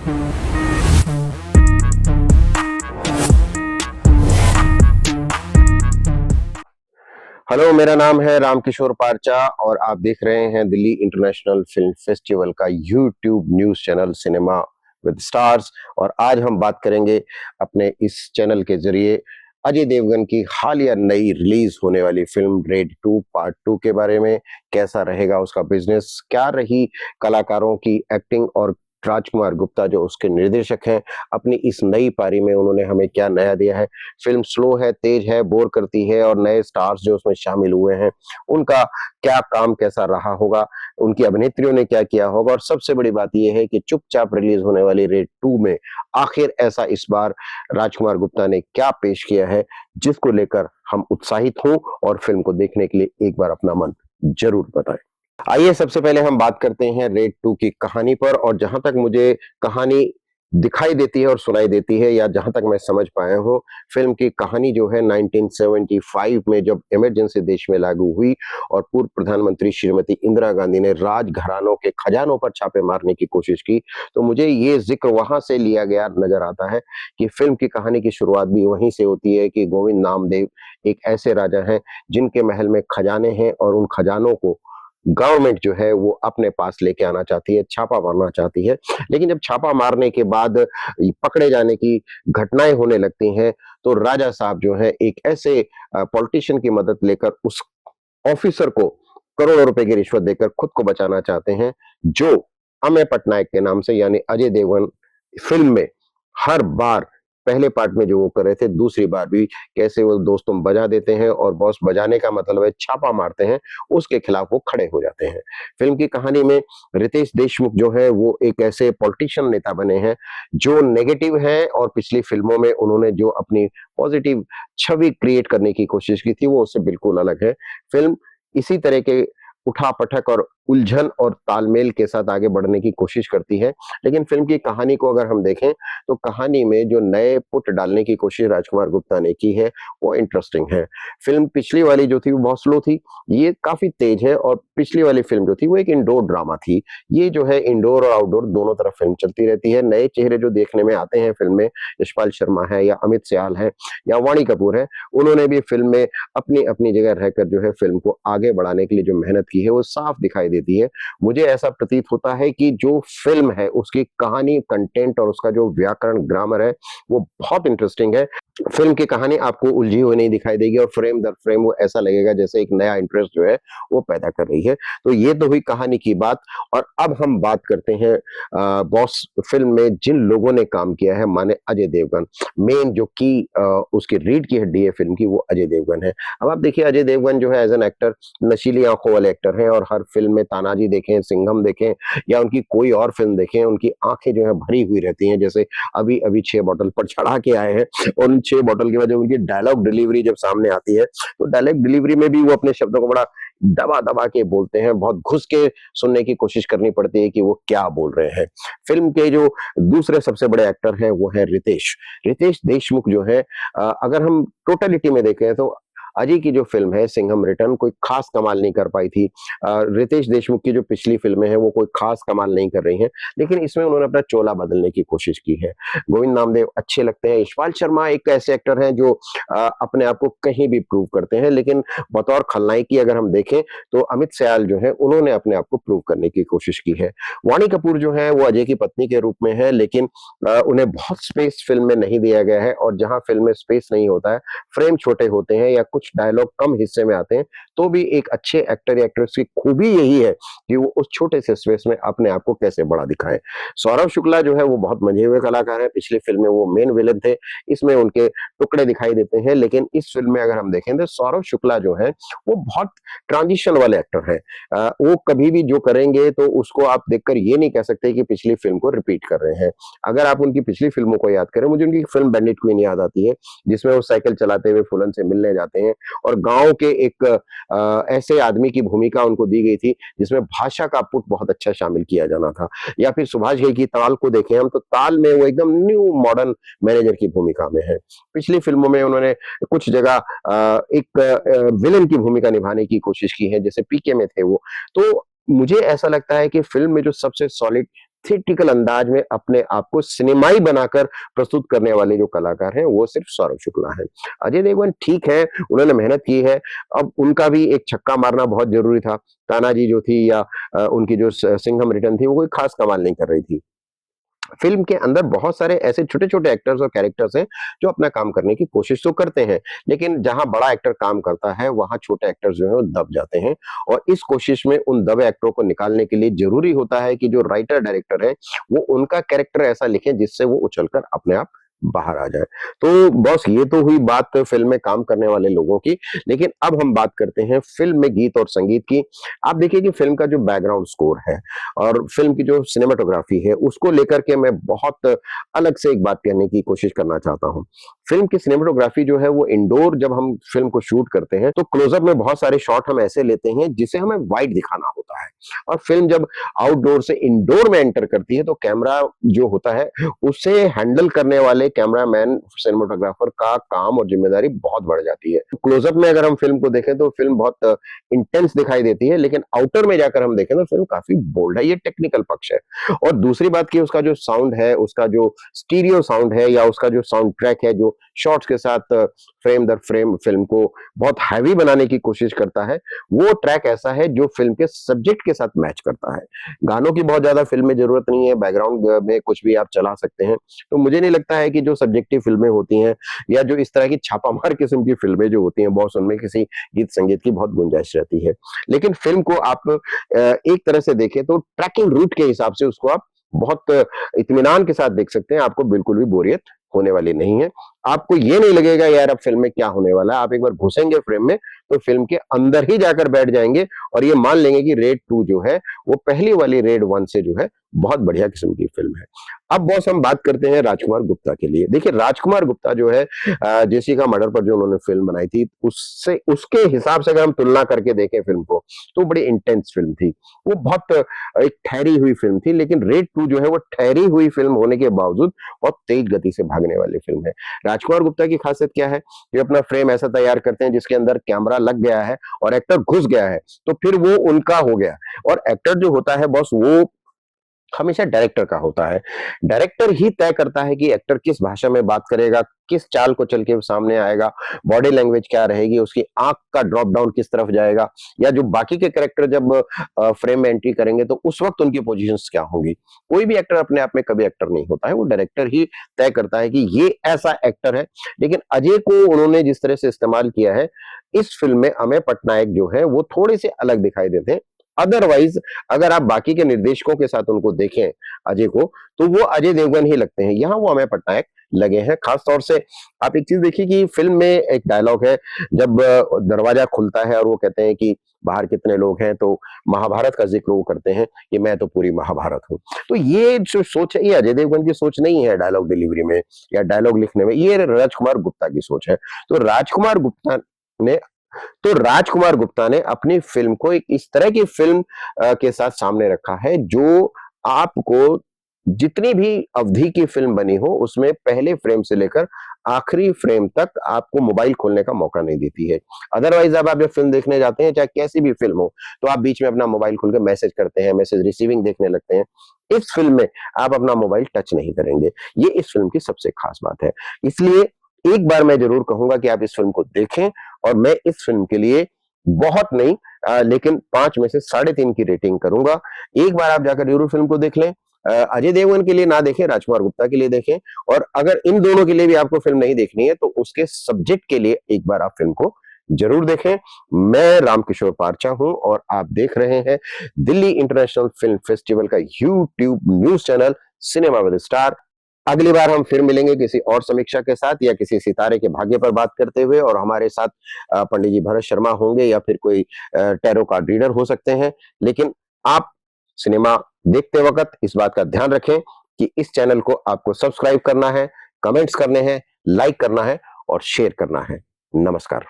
Hello, मेरा नाम है रामकिशोर पारचा और आप देख रहे हैं दिल्ली इंटरनेशनल फिल्म फेस्टिवल का YouTube news channel cinema with stars. और आज हम बात करेंगे अपने इस चैनल के ज़रिए अजय देवगन की हालिया नई रिलीज़ होने वाली फ़िल्म रेड 2 पार्ट 2 के बारे में। कैसा रहेगा उसका बिज़नेस, क्या रही कलाकारों की एक्टिंग और राजकुमार गुप्ता जो उसके निर्देशक हैं, अपनी इस नई पारी में उन्होंने हमें क्या नया दिया है। फ़िल्म स्लो है, तेज़ है, बोर करती है और नए स्टार्स जो उसमें शामिल हुए हैं, उनका क्या काम कैसा रहा होगा, उनकी अभिनेत्रियों ने क्या किया होगा और सबसे बड़ी बात ये है कि चुपचाप रिलीज़ होने वाली रेड 2 में आखिर ऐसा इस बार राजकुमार गुप्ता ने क्या पेश किया है, जिसको लेकर हम उत्साहित हों और फ़िल्म को देखने के लिए एक बार अपना मन ज़रूर बताएँ। आइए सबसे पहले हम बात करते हैं रेड 2 की कहानी पर। और जहाँ तक मुझे कहानी दिखाई देती है और सुनाई देती है या जहाँ तक मैं समझ पाया हूँ, फ़िल्म की कहानी जो है 1975 में जब इमरजेंसी देश में लागू हुई और पूर्व प्रधानमंत्री श्रीमती इंदिरा गांधी ने राजघरानों के खजानों पर छापे मारने की कोशिश की, तो मुझे ये ज़िक्र वहाँ से लिया गया नज़र आता है कि फ़िल्म की कहानी की शुरुआत भी वहीं से होती है कि गोविंद नामदेव एक ऐसे राजा हैं जिनके महल में खजाने हैं और उन खजानों को गवर्नमेंट जो है वो अपने पास लेके आना चाहती है, छापा मारना चाहती है। लेकिन जब छापा मारने के बाद पकड़े जाने की घटनाएँ होने लगती हैं, तो राजा साहब जो हैं एक ऐसे पॉलिटिशियन की मदद लेकर उस ऑफिसर को करोड़ों रुपए की रिश्वत देकर खुद को बचाना चाहते हैं, जो अमेय पटनायक के नाम से यानी अजय देवगन फ़िल्म में हर बार पहले पार्ट में जो वो कर रहे थे, दूसरी बार भी कैसे वो दोस्तों बजा देते हैं और बॉस बजाने का मतलब है छापा मारते हैं, उसके खिलाफ वो खड़े हो जाते हैं। फ़िल्म की कहानी में रितेश देशमुख जो है वो एक ऐसे पॉलिटिशियन नेता बने हैं, जो नेगेटिव हैं और पिछली फ़िल्मों में उन्होंने जो अपनी पॉज़िटिव छवि क्रिएट करने की कोशिश की थी, वो उससे बिल्कुल अलग है। फ़िल्म इसी तरह के उठा-पटक और उलझन और तालमेल के साथ आगे बढ़ने की कोशिश करती है। लेकिन फ़िल्म की कहानी को अगर हम देखें, तो कहानी में जो नए पुट डालने की कोशिश राजकुमार गुप्ता ने की है, वो इंटरेस्टिंग है। फ़िल्म पिछली वाली जो थी वो बहुत स्लो थी, ये काफ़ी तेज़ है और पिछली वाली फ़िल्म जो थी वो एक इंडोर ड्रामा थी। ये जो है इंडोर और आउटडोर दोनों तरफ फ़िल्म चलती रहती है। नए चेहरे जो देखने में आते हैं फ़िल्म में, यशपाल शर्मा है या अमित सियाल है या वाणी कपूर है, उन्होंने भी फ़िल्म में अपनी-अपनी जगह रहकर जो है फ़िल्म को आगे बढ़ाने के लिए जो मेहनत की है, वो साफ दिखाई देती है। मुझे ऐसा प्रतीत होता है कि जो फ़िल्म है, उसकी कहानी, कंटेंट और उसका जो व्याकरण, ग्रामर है, वो बहुत इंटरेस्टिंग है। फ़िल्म की कहानी आपको उलझी हुई नहीं दिखाई देगी और फ्रेम दर फ्रेम वो ऐसा लगेगा जैसे एक नया इंटरेस्ट जो है, वो पैदा कर रही है। तो ये तो हुई कहानी की बात। और अब हम बात करते हैं बॉस फ़िल्म में जिन लोगों ने काम किया है, माने अजय देवगन। मेन जो की उसकी रीढ़ की हड्डी है फ़िल्म की, वो अजय देवगन है। अब आप देखिए अजय देवगन जो है एज़ एन एक्टर नशीली आँखों वाले एक्टर हैं और हर फ़िल्म में तानाजी देखें, सिंघम देखें या उनकी कोई और फ़िल्म देखें, उनकी आँखें जो हैं भरी हुई रहती हैं। जैसे अभी-अभी 6 बॉटल पर चढ़ा के आए हैं और उन 6 बॉटल के बाद जब उनकी डायलॉग डिलीवरी जब सामने आती है, तो डायलॉग डिलीवरी में भी वो अपने शब्दों को बड़ा दबा-दबा के बोलते हैं, बहुत घुस के सुनने की कोशिश करनी पड़ती है कि वो क्या बोल रहे हैं। फ़िल्म के जो दूसरे सबसे बड़े एक्टर हैं, वो हैं रितेश। रितेश देशमुख जो है अगर हम टोटलिटी में देखें तो अजय की जो फ़िल्म है सिंघम रिटर्न कोई ख़ास कमाल नहीं कर पाई थी। रितेश देशमुख की जो पिछली फ़िल्में हैं वो कोई ख़ास कमाल नहीं कर रही हैं, लेकिन इसमें उन्होंने अपना चोला बदलने की कोशिश की है। गोविंद नामदेव अच्छे लगते हैं, यशपाल शर्मा एक ऐसे एक्टर हैं जो अपने आप को कहीं भी प्रूव करते हैं, लेकिन बतौर खलनायकी अगर हम देखें तो अमित सियाल जो हैं उन्होंने अपने आप को प्रूव करने की कोशिश की है। वाणी कपूर जो हैं वो अजय की पत्नी के रूप में है, लेकिन उन्हें बहुत स्पेस फ़िल्म में नहीं दिया गया है और जहाँ फ़िल्म में स्पेस नहीं होता है, फ्रेम छोटे होते हैं या कुछ डायलॉग कम हिस्से में आते हैं, तो भी एक अच्छे एक्टर या एक्ट्रेस की खूबी यही है कि वो उस छोटे से स्पेस में अपने आप को कैसे बड़ा दिखाएँ। सौरभ शुक्ला जो है वो बहुत मंझे हुए कलाकार हैं, पिछली फ़िल्म में वो मेन विलेन थे, इसमें उनके टुकड़े दिखाई देते हैं, लेकिन इस फ़िल्म में अगर हम देखें तो सौरभ शुक्ला जो हैं, वो बहुत ट्रांजिशन वाले एक्टर हैं। वो कभी भी जो करेंगे तो उसको आप देखकर ये नहीं कह सकते कि पिछली फ़िल्म को रिपीट कर रहे हैं। अगर आप उनकी पिछली फ़िल्मों को याद करें, मुझे उनकी फ़िल्म बैंडिट क्वीन याद आती है, जिसमें वो साइकिल चलाते हुए फूलन से मिलने जाते हैं और गाँव के एक ऐसे आदमी की भूमिका उनको दी गई थी, जिसमें भाषा का पुट बहुत अच्छा शामिल किया जाना था। या फिर सुभाष घई की ताल को देखें हम, तो ताल में वो एकदम न्यू मॉडर्न मैनेजर की भूमिका में हैं। पिछली फ़िल्मों में उन्होंने कुछ जगह एक विलेन की भूमिका निभाने की कोशिश की है, जैसे पीके में थे वो। तो मुझे ऐसा लगता है कि फ़िल्म में जो सबसे सॉलिड एस्थेटिकल अंदाज में अपने आप को सिनेमाई बनाकर प्रस्तुत करने वाले जो कलाकार हैं वो सिर्फ सौरभ शुक्ला हैं। अजय देवगन ठीक है, उन्होंने मेहनत की है, अब उनका भी एक छक्का मारना बहुत ज़रूरी था। तानाजी जो थी या उनकी जो सिंघम रिटर्न थी वो कोई खास कमाल नहीं कर रही थी। फ़िल्म के अंदर बहुत सारे ऐसे छोटे-छोटे एक्टर्स और कैरेक्टर्स हैं, जो अपना काम करने की कोशिश तो करते हैं, लेकिन जहाँ बड़ा एक्टर काम करता है, वहाँ छोटे एक्टर्स जो हैं वो दब जाते हैं और इस कोशिश में उन दबे एक्टरों को निकालने के लिए ज़रूरी होता है कि जो राइटर डायरेक्टर हैं, वो उनका कैरेक्टर ऐसा लिखें जिससे वो उछलकर अपने आप बाहर आ जाए। तो बॉस ये तो हुई बात फ़िल्म में काम करने वाले लोगों की, लेकिन अब हम बात करते हैं फ़िल्म में गीत और संगीत की। आप देखिए कि फ़िल्म का जो बैकग्राउंड स्कोर है और फ़िल्म की जो सिनेमेटोग्राफ़ी है, उसको लेकर के मैं बहुत अलग से एक बात कहने की कोशिश करना चाहता हूँ। फ़िल्म की सिनेमेटोग्राफ़ी जो है वो इंडोर जब हम फ़िल्म को शूट करते हैं, तो क्लोज़अप में बहुत सारे शॉट हम ऐसे लेते हैं जिसे हमें वाइड दिखाना होता है और फ़िल्म जब आउटडोर से इंडोर में एंटर करती है, तो कैमरा जो होता है, उसे हैंडल करने वाले कैमरामैन, सिनेमेटोग्राफ़र का काम और ज़िम्मेदारी बहुत बढ़ जाती है। क्लोज़अप में अगर हम फ़िल्म को देखें तो फ़िल्म बहुत इंटेंस दिखाई देती है, लेकिन आउटर में जाकर हम देखें तो फ़िल्म काफ़ी बोल्ड है, ये टेक्निकल पक्ष है। और दूसरी बात कि उसका जो साउंड है, उसका जो स्टीरियो साउंड है या उसका जो साउंड ट्रैक है, जो शॉट्स के साथ फ्रेम दर फ्रेम फ़िल्म को बहुत हैवी बनाने की कोशिश करता है, वो ट्रैक ऐसा है जो फ़िल्म के सब्जेक्ट के साथ मैच करता है। गानों की बहुत ज़्यादा फ़िल्म में ज़रूरत नहीं है, बैकग्राउंड में कुछ भी आप चला सकते हैं। तो मुझे नहीं लगता है कि जो सब्जेक्टिव फ़िल्में होती हैं या जो इस तरह की छापामार किस्म की फ़िल्में जो होती हैं, बॉस उनमें किसी गीत संगीत की बहुत गुंजाइश रहती है। लेकिन फ़िल्म को आप एक तरह से देखें तो ट्रैकिंग रूट के हिसाब से उसको आप बहुत इत्मीनान के साथ देख सकते हैं, आपको बिल्कुल भी बोरियत होने वाली नहीं है। आपको ये नहीं लगेगा यार अब फ़िल्म में क्या होने वाला है, आप एक बार घुसेंगे फ़्रेम में तो फ़िल्म के अंदर ही जाकर बैठ जाएँगे और ये मान लेंगे कि रेड 2 जो है, वो पहली वाली रेड 1 से जो है, बहुत बढ़िया किस्म की फ़िल्म है। अब बॉस हम बात करते हैं राजकुमार गुप्ता के लिए। देखिए राजकुमार गुप्ता जो है जेसिका मर्डर पर जो उन्होंने फ़िल्म बनाई थी, उससे उसके हिसाब से अगर हम तुलना करके देखें फ़िल्म को, तो बड़ी इंटेंस फ़िल्म थी। वो बहुत एक ठहरी हुई फ़िल्म थी, लेकिन रेड 2 जो है वो ठहरी हुई फ़िल्म होने के बावजूद बहुत तेज़ गति से भागने वाली फ़िल्म है। राजकुमार गुप्ता की खासियत क्या है? ये अपना फ्रेम ऐसा तैयार करते हैं जिसके अंदर कैमरा लग गया है और एक्टर घुस गया है, तो फिर वो उनका हो गया और एक्टर जो होता है बॉस वो हमेशा डायरेक्टर का होता है। डायरेक्टर ही तय करता है कि एक्टर किस भाषा में बात करेगा, किस चाल को चल के वो सामने आएगा, बॉडी लैंग्वेज क्या रहेगी, उसकी आँख का ड्रॉप डाउन किस तरफ जाएगा या जो बाकी के कैरेक्टर जब फ्रेम में एंट्री करेंगे तो उस वक़्त उनकी पोज़ीशंस क्या होंगी। कोई भी एक्टर अपने आप में कभी एक्टर नहीं होता है, वो डायरेक्टर ही तय करता है कि ये ऐसा एक्टर है। लेकिन अजय को उन्होंने जिस तरह से इस्तेमाल किया है, इस फ़िल्म में अमेय पटनायक जो है वो थोड़े-से अलग दिखाई देते हैं। अदरवाइज़ अगर आप बाकी के निर्देशकों के साथ उनको देखें अजय को, तो वो अजय देवगन ही लगते हैं। यहाँ वो अमेय पटनायक लगे हैं। ख़ास तौर से आप एक चीज़ देखिए कि फ़िल्म में एक डायलॉग है जब दरवाज़ा खुलता है और वो कहते हैं कि बाहर कितने लोग हैं, तो महाभारत का ज़िक्र वो करते हैं कि मैं तो पूरी महाभारत हूँ। तो ये जो सोच है, ये अजय देवगन की सोच नहीं है डायलॉग डिलीवरी में या डायलॉग लिखने में, ये राजकुमार गुप्ता की सोच है। तो राजकुमार गुप्ता ने राजकुमार गुप्ता ने अपनी फ़िल्म को एक इस तरह की फ़िल्म के साथ सामने रखा है जो आपको जितनी भी अवधि की फ़िल्म बनी हो उसमें पहले फ्रेम से लेकर आखिरी फ्रेम तक आपको मोबाइल खोलने का मौका नहीं देती है। अदरवाइज़ अब आप जब फ़िल्म देखने जाते हैं, चाहे कैसी भी फ़िल्म हो, तो आप बीच में अपना मोबाइल खोल के मैसेज करते हैं, मैसेज रिसीविंग देखने लगते हैं। इस फ़िल्म में आप अपना मोबाइल टच नहीं करेंगे। ये इस फ़िल्म की सबसे ख़ास बात है। इसलिए एक बार मैं ज़रूर कहूँगा कि आप इस फ़िल्म को देखें और मैं इस फ़िल्म के लिए बहुत नहीं लेकिन 5 में से साढ़े 3 की रेटिंग करूँगा। एक बार आप जाकर ज़रूर फ़िल्म को देख लें। अजय देवगन के लिए ना देखें, राजकुमार गुप्ता के लिए देखें और अगर इन दोनों के लिए भी आपको फ़िल्म नहीं देखनी है, तो उसके सब्जेक्ट के लिए एक बार आप फ़िल्म को ज़रूर देखें। मैं रामकिशोर पारचा हूँ और आप देख रहे हैं दिल्ली इंटरनेशनल फ़िल्म फेस्टिवल का YouTube news channel cinema with star. अगली बार हम फिर मिलेंगे किसी और समीक्षा के साथ या किसी सितारे के भाग्य पर बात करते हुए और हमारे साथ पंडित जी भरत शर्मा होंगे या फिर कोई टैरो कार्ड रीडर हो सकते हैं। लेकिन आप सिनेमा देखते वक़्त इस बात का ध्यान रखें कि इस चैनल को आपको सब्सक्राइब करना है, कमेंट्स करने हैं, लाइक करना है और शेयर करना है। नमस्कार।